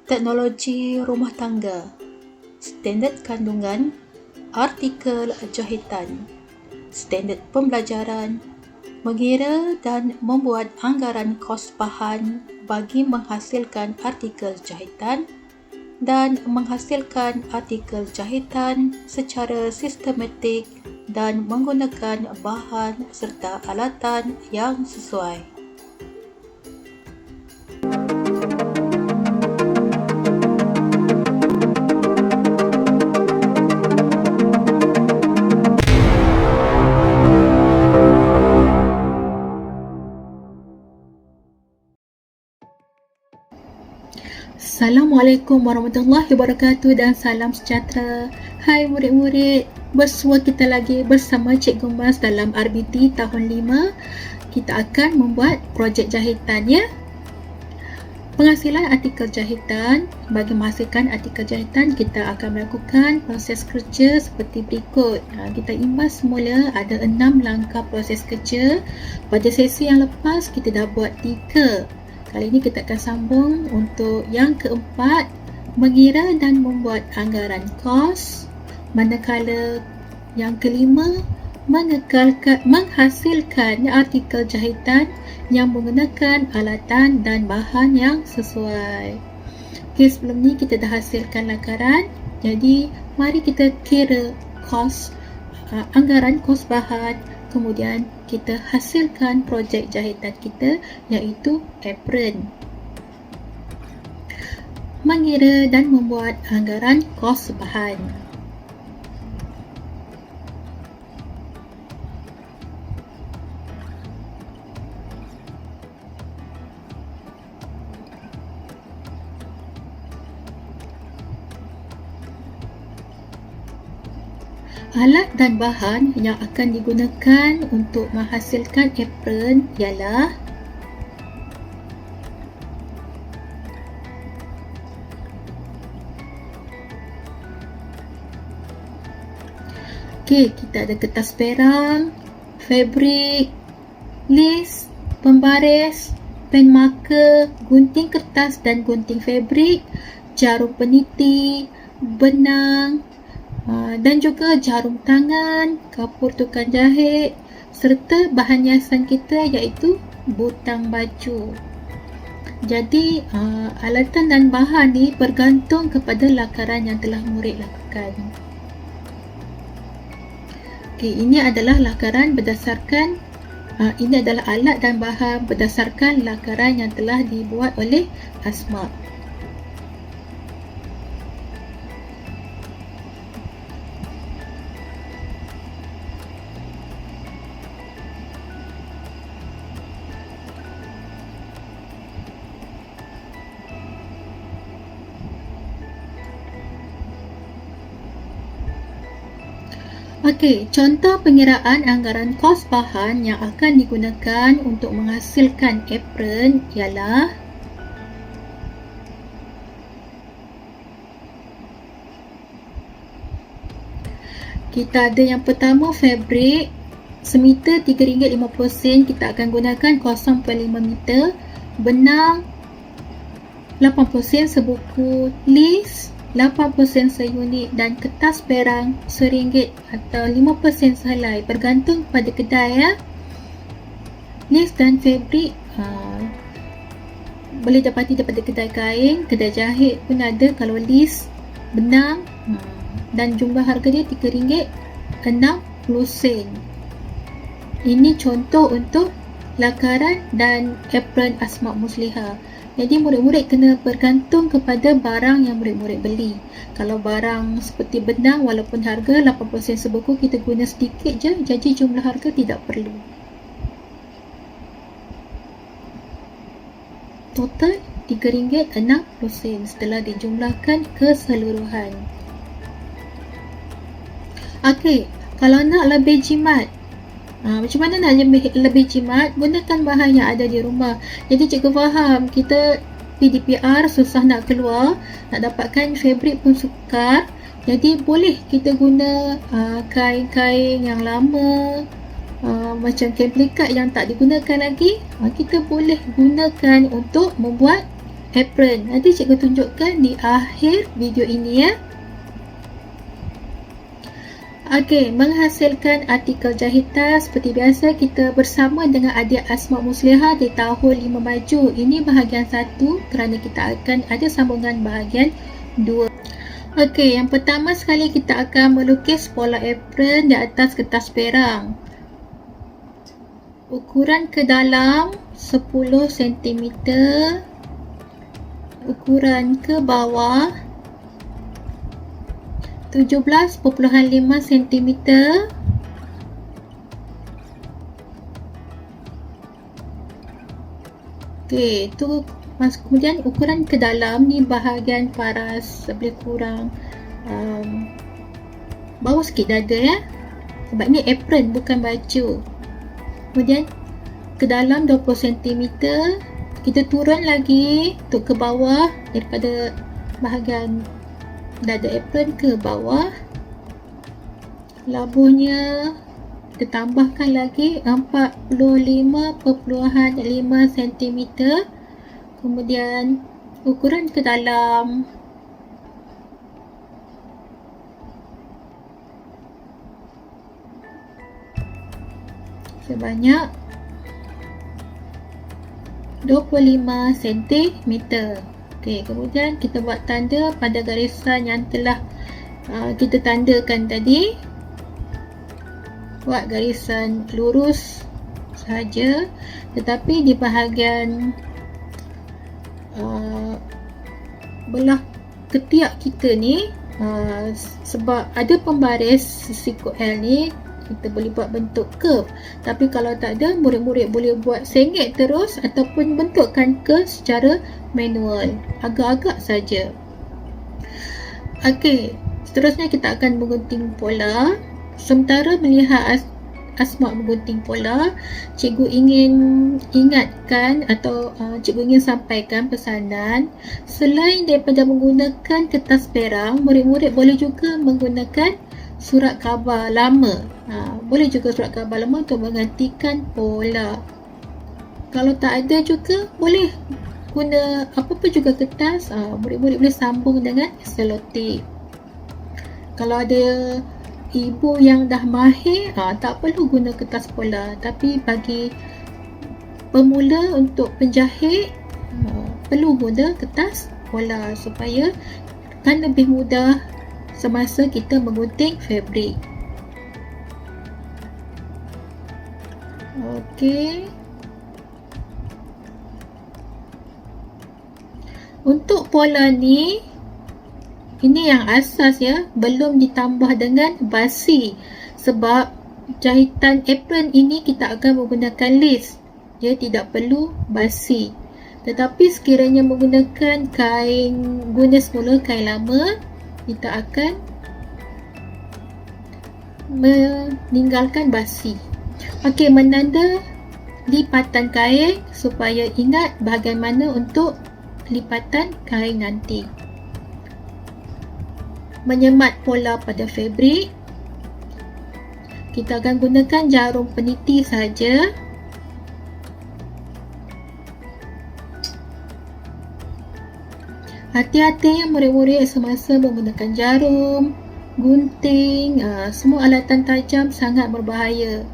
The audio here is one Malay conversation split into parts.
Teknologi rumah tangga, standard kandungan, artikel jahitan, standard pembelajaran, mengira dan membuat anggaran kos bahan bagi menghasilkan artikel jahitan dan menghasilkan artikel jahitan secara sistematik dan menggunakan bahan serta alatan yang sesuai. Assalamualaikum warahmatullahi wabarakatuh dan salam sejahtera. Hai murid-murid, bersua kita lagi bersama Cikgu Mas dalam RBT tahun 5. Kita akan membuat projek jahitan ya. Penghasilan artikel jahitan. Bagi menghasilkan artikel jahitan, kita akan melakukan proses kerja seperti berikut. Kita imbas semula ada 6 langkah proses kerja. Pada sesi yang lepas, kita dah buat 3. Kali ini kita akan sambung untuk yang keempat, mengira dan membuat anggaran kos. Manakala yang kelima, menghasilkan artikel jahitan yang menggunakan alatan dan bahan yang sesuai. Okey, sebelum ni kita dah hasilkan lakaran. Jadi, mari kita kira kos, anggaran kos bahan. Kemudian kita hasilkan projek jahitan kita iaitu apron. Mengira dan membuat anggaran kos bahan. Alat dan bahan yang akan digunakan untuk menghasilkan apron ialah kita ada kertas perang, fabrik, list, pembaris, pen marker, gunting kertas dan gunting fabrik, jarum peniti, benang, dan juga jarum tangan, kapur tukang jahit serta bahan hiasan kita iaitu butang baju. Jadi alatan dan bahan ni bergantung kepada lakaran yang telah murid lakukan. Ini adalah lakaran berdasarkan ini adalah alat dan bahan berdasarkan lakaran yang telah dibuat oleh Asma. Okey, contoh pengiraan anggaran kos bahan yang akan digunakan untuk menghasilkan apron ialah kita ada yang pertama fabrik semeter RM3.50 kita akan gunakan 0.5 meter, benang 80 sen sebuku, list 80 sen seunit dan kertas perang RM1 atau 50 sen sehelai bergantung pada kedai ya. List dan fabrik boleh dapati daripada kedai kain, kedai jahit pun ada. Kalau list, benang dan jumlah harga dia RM3.60. Ini contoh untuk lakaran dan apron Asma Muslihah. Jadi murid-murid kena bergantung kepada barang yang murid-murid beli. Kalau barang seperti benang, walaupun harga 80 sen sebuku, kita guna sedikit je, jadi jumlah harga tidak perlu. Total RM3.60 setelah dijumlahkan keseluruhan. Okey, kalau nak lebih jimat, macam mana nak lebih jimat? Gunakan bahan yang ada di rumah. Jadi cikgu faham, kita PDPR susah nak keluar, nak dapatkan fabrik pun sukar. Jadi boleh kita guna kain-kain yang lama, macam kain pelikat yang tak digunakan lagi, kita boleh gunakan untuk membuat apron. Nanti cikgu tunjukkan di akhir video ini ya. Okey, menghasilkan artikel jahitan seperti biasa kita bersama dengan adik Asma Muslihah di tahun 5 maju. Ini bahagian 1 kerana kita akan ada sambungan bahagian 2. Okey, yang pertama sekali kita akan melukis pola apron di atas kertas perang. Ukuran ke dalam 10 cm, ukuran ke bawah 17.5 cm. Okey, itu kemudian ukuran ke dalam ni bahagian paras lebih kurang bawah sikit dada ya. Sebab ni apron bukan baju. Kemudian ke dalam 20 cm. Kita turun lagi untuk ke bawah daripada bahagian dada apron ke bawah. Labuhnya kita tambahkan lagi 45.5 cm. Kemudian ukuran ke dalam sebanyak 25 cm. Okey, kemudian kita buat tanda pada garisan yang telah kita tandakan tadi. Buat garisan lurus sahaja, tetapi di bahagian belah ketiak kita ni sebab ada pembaris siku L ni, kita boleh buat bentuk curve. Tapi kalau tak ada, murid-murid boleh buat sengit terus ataupun bentukkan curve secara manual, agak-agak saja. Okey, seterusnya kita akan menggunting pola. Sementara melihat Asma menggunting pola, cikgu ingin ingatkan atau cikgu ingin sampaikan pesanan. Selain daripada menggunakan kertas perang, murid-murid boleh juga menggunakan surat khabar lama. Boleh juga surat khabar lama untuk menggantikan pola. Kalau tak ada juga boleh guna apa-apa juga kertas. Murid-murid boleh sambung dengan selotip. Kalau ada ibu yang dah mahir, tak perlu guna kertas pola. Tapi bagi pemula untuk penjahit, perlu guna kertas pola supaya kan lebih mudah semasa kita menggunting fabrik. Okey. Untuk pola ni, ini yang asas ya, belum ditambah dengan basi. Sebab jahitan apron ini kita akan menggunakan lace. Dia tidak perlu basi. Tetapi sekiranya menggunakan kain, guna semula kain lama, kita akan meninggalkan basi. Okey, menanda lipatan kain supaya ingat bahagian mana untuk lipatan kain nanti. Menyemat pola pada fabrik, kita akan gunakan jarum peniti saja. Hati-hati murid-murid semasa menggunakan jarum, gunting, semua alatan tajam sangat berbahaya.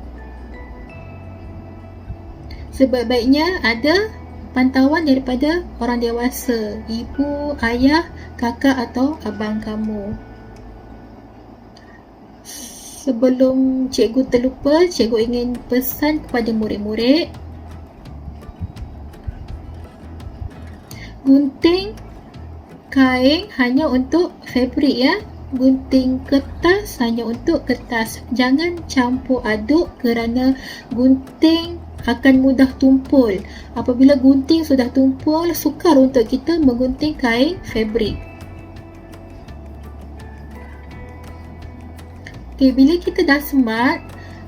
Sebaik-baiknya ada pantauan daripada orang dewasa, ibu, ayah, kakak atau abang kamu. Sebelum cikgu terlupa, cikgu ingin pesan kepada murid-murid, gunting kain hanya untuk fabrik ya. Gunting kertas hanya untuk kertas. Jangan campur aduk kerana gunting akan mudah tumpul. Apabila gunting sudah tumpul, sukar untuk kita menggunting kain fabrik. Okay, bila kita dah smart,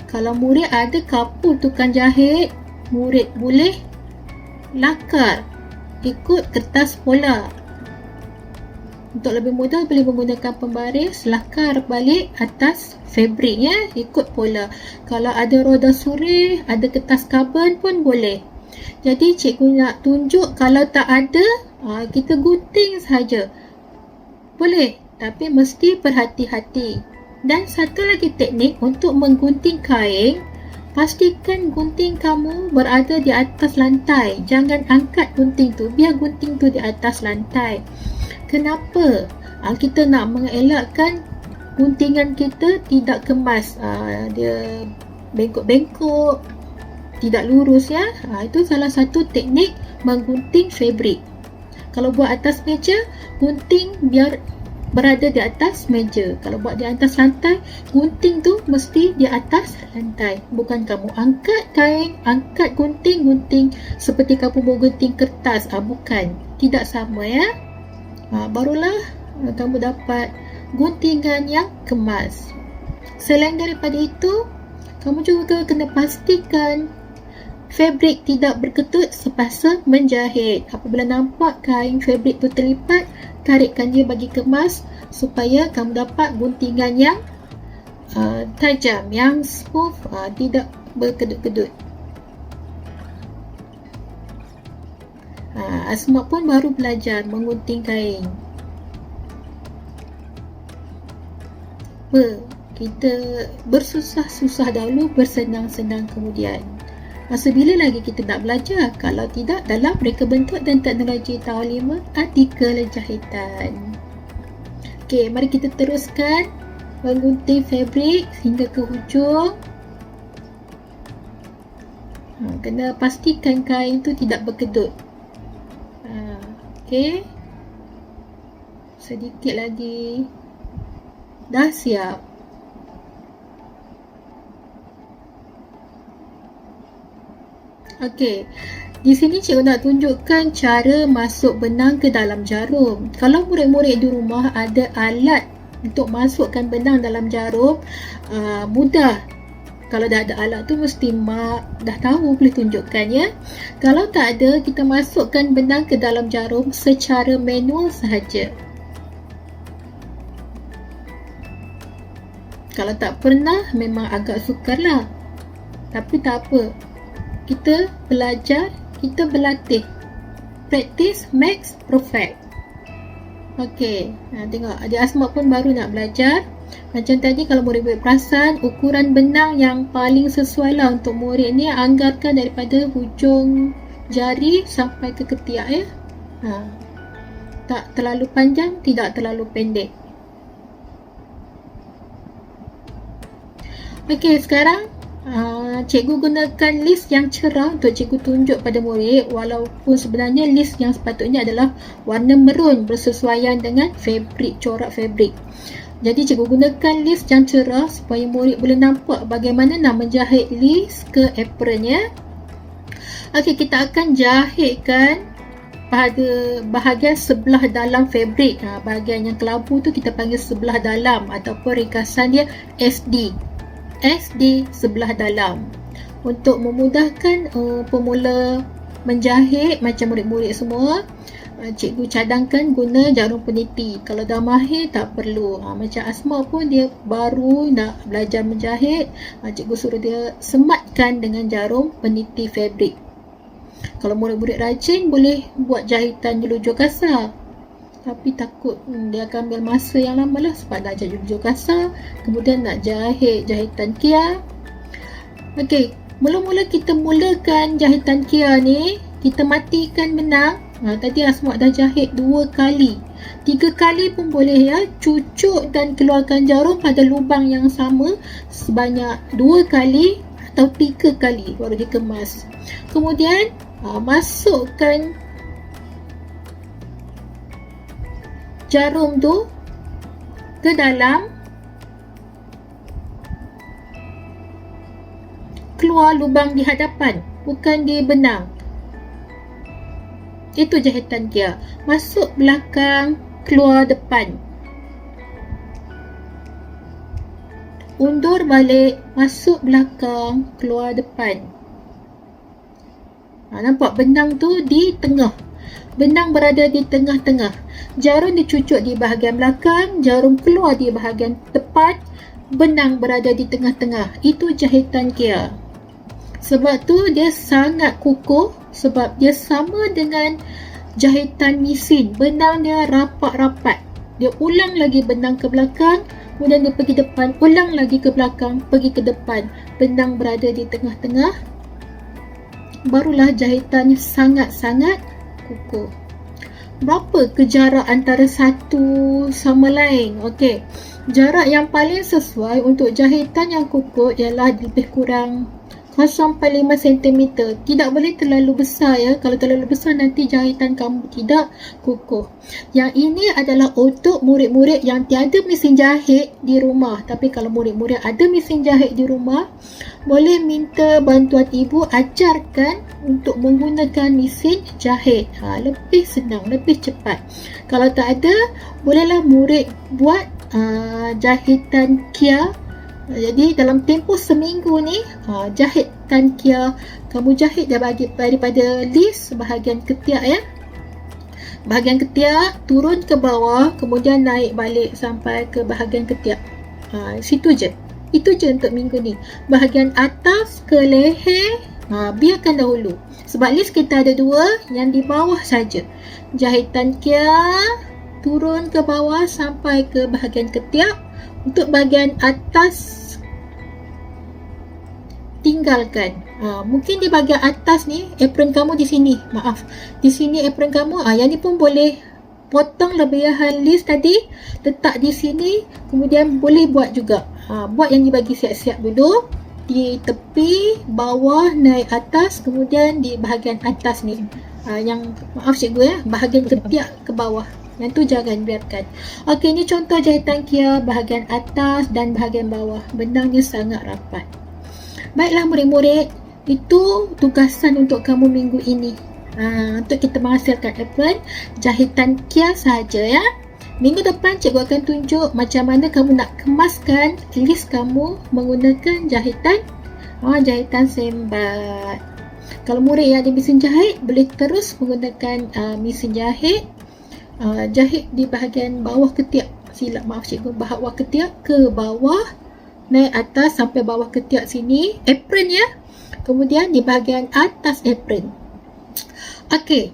kalau murid ada kapur tukang jahit, murid boleh lakar ikut kertas pola. Untuk lebih mudah boleh menggunakan pembaris, lakar balik atas fabrik ya, ikut pola. Kalau ada roda suri, ada kertas karbon pun boleh. Jadi cikgu nak tunjuk, kalau tak ada, kita gunting saja. Boleh, tapi mesti berhati-hati. Dan satu lagi teknik untuk menggunting kain, pastikan gunting kamu berada di atas lantai. Jangan angkat gunting tu, biar gunting tu di atas lantai. Kenapa? Kita nak mengelakkan guntingan kita tidak kemas, dia bengkok-bengkok, tidak lurus ya. Itu salah satu teknik menggunting fabric. Kalau buat atas meja, gunting biar berada di atas meja. Kalau buat di atas lantai, gunting tu mesti di atas lantai. Bukan kamu angkat kain, angkat gunting seperti kamu mau gunting kertas. Bukan. Tidak sama ya. Barulah kamu dapat guntingan yang kemas. Selain daripada itu, kamu juga kena pastikan fabric tidak berketut semasa menjahit. Apabila nampak kain fabric tu terlipat, tarikkan dia bagi kemas supaya kamu dapat guntingan yang tajam, yang smooth, tidak berkedut-kedut. Asma pun baru belajar menggunting kain. Kita bersusah-susah dahulu, bersenang-senang kemudian. Masa bila lagi kita nak belajar? Kalau tidak dalam reka bentuk dan teknologi tahun 5 artikel jahitan. Okey, mari kita teruskan menggunting fabric hingga ke hujung. Kena pastikan kain tu tidak berkedut. Okey. Sedikit lagi. Dah siap. Okey, di sini cikgu nak tunjukkan cara masuk benang ke dalam jarum. Kalau murid-murid di rumah ada alat untuk masukkan benang dalam jarum, mudah. Kalau dah ada alat tu mesti mak dah tahu, boleh tunjukkan ya. Kalau tak ada, kita masukkan benang ke dalam jarum secara manual sahaja. Kalau tak pernah, memang agak sukar lah. Tapi tak apa. Kita belajar, kita berlatih. Practice makes perfect. Okey, tengok adik Asma pun baru nak belajar. Macam tadi, kalau murid-murid perasan, ukuran benang yang paling sesuai lah untuk murid ni, anggarkan daripada hujung jari sampai ke ketiak ya. Tak terlalu panjang, tidak terlalu pendek. Okey, sekarang cikgu gunakan list yang cerah untuk cikgu tunjuk pada murid, walaupun sebenarnya list yang sepatutnya adalah warna merun bersesuaian dengan fabric, corak fabric. Jadi cikgu gunakan list yang cerah supaya murid boleh nampak bagaimana nak menjahit list ke apron ya. Okey, kita akan jahitkan pada bahagian sebelah dalam fabric. Bahagian yang kelabu tu kita panggil sebelah dalam, ataupun ringkasan dia SD. SD sebelah dalam. Untuk memudahkan pemula menjahit macam murid-murid semua, cikgu cadangkan guna jarum peniti. Kalau dah mahir tak perlu. Macam Asma pun dia baru nak belajar menjahit, cikgu suruh dia sematkan dengan jarum peniti fabric. Kalau murid-murid rajin boleh buat jahitan jelujur kasar. Tapi takut dia akan ambil masa yang lama lah, sebab nak jahit jelujur kasar, kemudian nak jahit jahitan kia. Okey, mula-mula kita mulakan jahitan kia ni, kita matikan benang. Tadi Asma dah jahit 2 kali. 3 kali pun boleh ya. Cucuk dan keluarkan jarum pada lubang yang sama sebanyak 2 kali atau 3 kali baru dikemas. Kemudian masukkan jarum tu ke dalam, keluar lubang di hadapan, bukan di benang. Itu jahitan dia. Masuk belakang, keluar depan. Undur balik, masuk belakang, keluar depan. Nampak benang tu di tengah. Benang berada di tengah-tengah. Jarum dicucuk di bahagian belakang, jarum keluar di bahagian depan, benang berada di tengah-tengah. Itu jahitan kia. Sebab tu dia sangat kukuh, sebab dia sama dengan jahitan mesin, benang dia rapat-rapat. Dia ulang lagi benang ke belakang, kemudian dia pergi depan, ulang lagi ke belakang, pergi ke depan. Benang berada di tengah-tengah. Barulah jahitannya sangat-sangat kukuh. Berapa ke jarak antara satu sama lain? Okey. Jarak yang paling sesuai untuk jahitan yang kukuh ialah lebih kurang 0.5 cm. Tidak boleh terlalu besar ya. Kalau terlalu besar nanti jahitan kamu tidak kukuh. Yang ini adalah untuk murid-murid yang tiada mesin jahit di rumah. Tapi kalau murid-murid ada mesin jahit di rumah, boleh minta bantuan ibu ajarkan untuk menggunakan mesin jahit. Lebih senang, lebih cepat. Kalau tak ada, bolehlah murid buat jahitan kia. Jadi dalam tempoh seminggu ni, jahitan kia kamu jahit daripada list bahagian ketiak ya. Bahagian ketiak turun ke bawah, kemudian naik balik sampai ke bahagian ketiak. Situ je. Itu je untuk minggu ni. Bahagian atas ke leher, biarkan dahulu. Sebab list kita ada dua, yang di bawah saja. Jahitan kia turun ke bawah sampai ke bahagian ketiak. Untuk bahagian atas tinggalkan. Mungkin di bahagian atas ni apron kamu di sini. Maaf. Di sini apron kamu. Yang ni pun boleh potong lebihan list tadi, letak di sini, kemudian boleh buat juga. Buat yang dibagi siap-siap dulu. Di tepi, bawah, naik atas, kemudian di bahagian atas ni. Yang maaf cikgu ya, bahagian ketiak ke bawah. Yang tu jangan biarkan. Okey, ini contoh jahitan kia bahagian atas dan bahagian bawah. Benangnya sangat rapat. Baiklah murid-murid, itu tugasan untuk kamu minggu ini. Untuk kita menghasilkan apron jahitan kia saja ya. Minggu depan cikgu akan tunjuk macam mana kamu nak kemaskan list kamu menggunakan jahitan jahitan sembat. Kalau murid yang ada mesin jahit, boleh terus menggunakan mesin jahit. Jahit di bahagian bawah ketiak. Silap, maaf cikgu, bawah ketiak ke bawah, naik atas sampai bawah ketiak sini, apron ya. Kemudian di bahagian atas apron. Okey,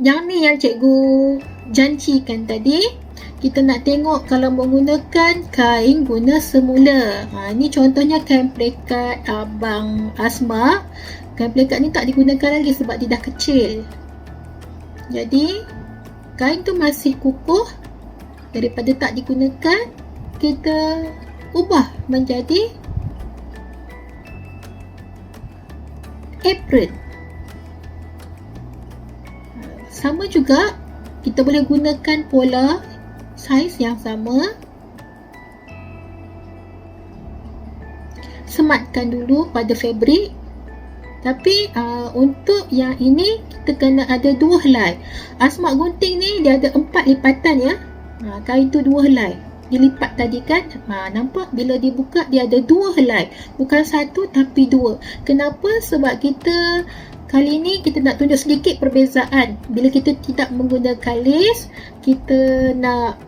yang ni yang cikgu janjikan tadi. Kita nak tengok kalau menggunakan kain guna semula. Ini contohnya kain plekat Abang Asma. Kain plekat ni tak digunakan lagi sebab dia dah kecil. Jadi kain tu masih kukuh. Daripada tak digunakan, kita ubah menjadi apron. Sama juga, kita boleh gunakan pola saiz yang sama. Sematkan dulu pada fabrik. Tapi untuk yang ini kita kena ada 2 helai. Asma gunting ni dia ada 4 lipatan ya. Kain tu 2 helai. Dilipat tadi kan. Nampak bila dibuka dia ada 2 helai. Bukan 1 tapi 2. Kenapa? Sebab kita kali ni kita nak tunjuk sedikit perbezaan. Bila kita tidak menggunakan lace, kita nak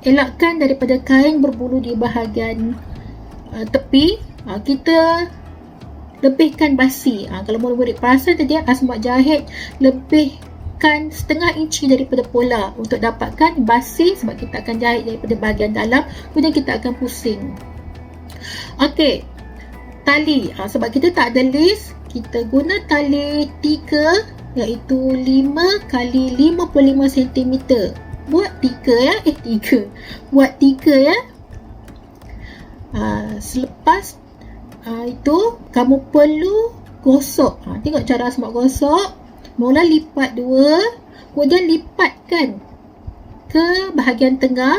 elakkan daripada kain berbulu di bahagian tepi. Kita lebihkan basi. Kalau murid-murid perasan tadi Asma jahit lebihkan setengah inci daripada pola untuk dapatkan basi, sebab kita akan jahit daripada bahagian dalam, kemudian kita akan pusing. Okey, tali. Sebab kita tak ada lace, kita guna tali 3 iaitu 5 kali 55 cm. Buat 3 ya. 3. Buat 3 ya. Selepas itu kamu perlu gosok. Tengok cara Asma gosok. Mula lipat 2, kemudian lipatkan ke bahagian tengah.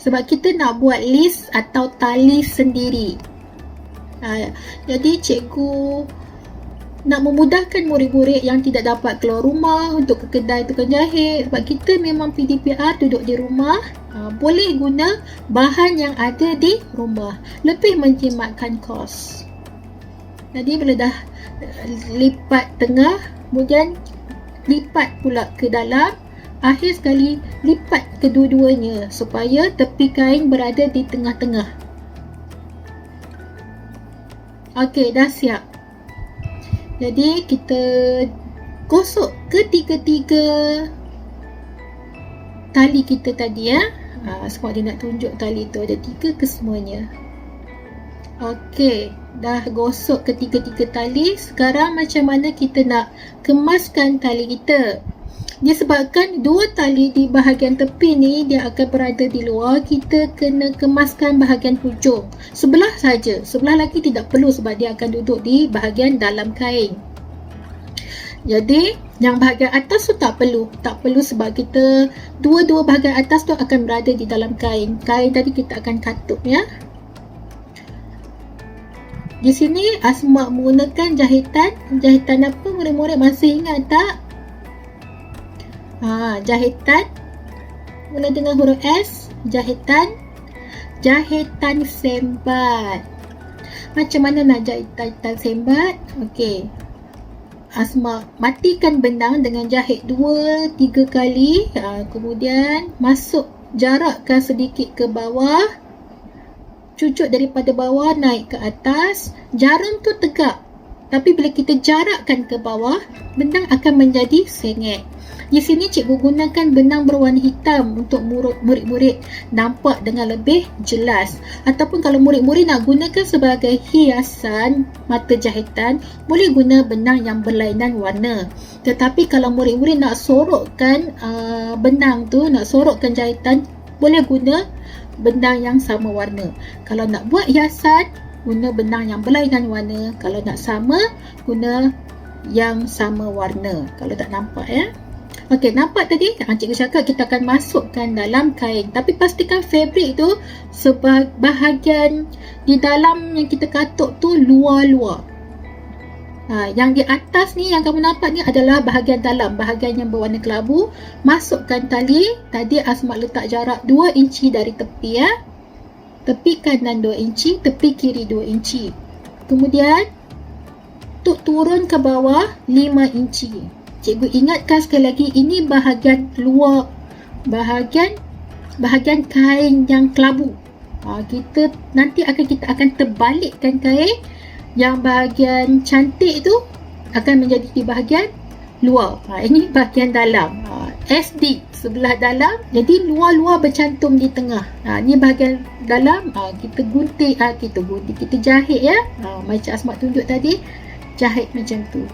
Sebab kita nak buat list atau tali sendiri. Jadi cikgu nak memudahkan murid-murid yang tidak dapat keluar rumah untuk ke kedai tukang jahit. Sebab kita memang PDPR duduk di rumah, boleh guna bahan yang ada di rumah, lebih menjimatkan kos. Jadi bila dah lipat tengah, kemudian lipat pula ke dalam, akhir sekali lipat kedua-duanya supaya tepi kain berada di tengah-tengah. Okey, dah siap. Jadi kita gosok ketiga-tiga tali kita tadi ya. Sebab dia nak tunjuk tali tu ada 3 ke semuanya. Okey, dah gosok ketiga-tiga tali. Sekarang macam mana kita nak kemaskan tali kita? Disebabkan 2 tali di bahagian tepi ni dia akan berada di luar, kita kena kemaskan bahagian hujung. Sebelah saja, sebelah lagi tidak perlu sebab dia akan duduk di bahagian dalam kain. Jadi yang bahagian atas tu tak perlu sebab kita dua-dua bahagian atas tu akan berada di dalam kain. Kain tadi kita akan katup ya. Di sini Asma menggunakan jahitan apa murid-murid masih ingat tak? Jahitan mula dengan huruf S, jahitan sembat. Macam mana nak jahitan sembat? Okey. Asma matikan benang dengan jahit 2-3 kali. Kemudian jarakkan sedikit ke bawah. Cucuk daripada bawah naik ke atas. Jarum tu tegak. Tapi bila kita jarakkan ke bawah, benang akan menjadi sengit. Di sini cikgu gunakan benang berwarna hitam untuk murid-murid nampak dengan lebih jelas. Ataupun kalau murid-murid nak gunakan sebagai hiasan mata jahitan, boleh guna benang yang berlainan warna. Tetapi kalau murid-murid nak sorokkan benang tu, nak sorokkan jahitan, boleh guna benang yang sama warna. Kalau nak buat hiasan, guna benang yang berlainan warna. Kalau nak sama, guna yang sama warna. Kalau tak nampak ya. Okey, nampak tadi? Cikgu cakap kita akan masukkan dalam kain. Tapi pastikan fabrik tu bahagian di dalam yang kita katuk tu luar-luar. Yang di atas ni yang kamu nampak ni adalah bahagian dalam, bahagian yang berwarna kelabu. Masukkan tali. Tadi Asma letak jarak 2 inci dari tepi ya. Tepi kanan 2 inci, tepi kiri 2 inci. Kemudian turun ke bawah 5 inci. Cikgu ingatkan sekali lagi, ini bahagian luar, bahagian kain yang kelabu. Kita akan terbalikkan kain. Yang bahagian cantik tu akan menjadi di bahagian luar. Ini bahagian dalam. SD sebelah dalam, jadi luar-luar bercantum di tengah. Ini bahagian dalam. Kita gunting, kita jahit ya. Macam Asma tunjuk tadi, jahit macam tu.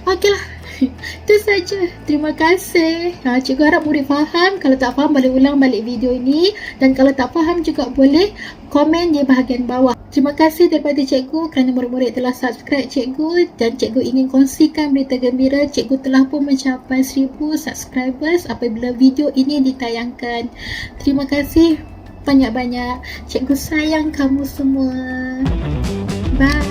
Okeylah. Itu saja. Terima kasih. Cikgu harap murid faham. Kalau tak faham boleh ulang balik video ini. Dan kalau tak faham juga boleh komen di bahagian bawah. Terima kasih daripada cikgu kerana murid-murid telah subscribe cikgu. Dan cikgu ingin kongsikan berita gembira. Cikgu telah pun mencapai 1000 subscribers apabila video ini ditayangkan. Terima kasih banyak-banyak. Cikgu sayang kamu semua. Bye.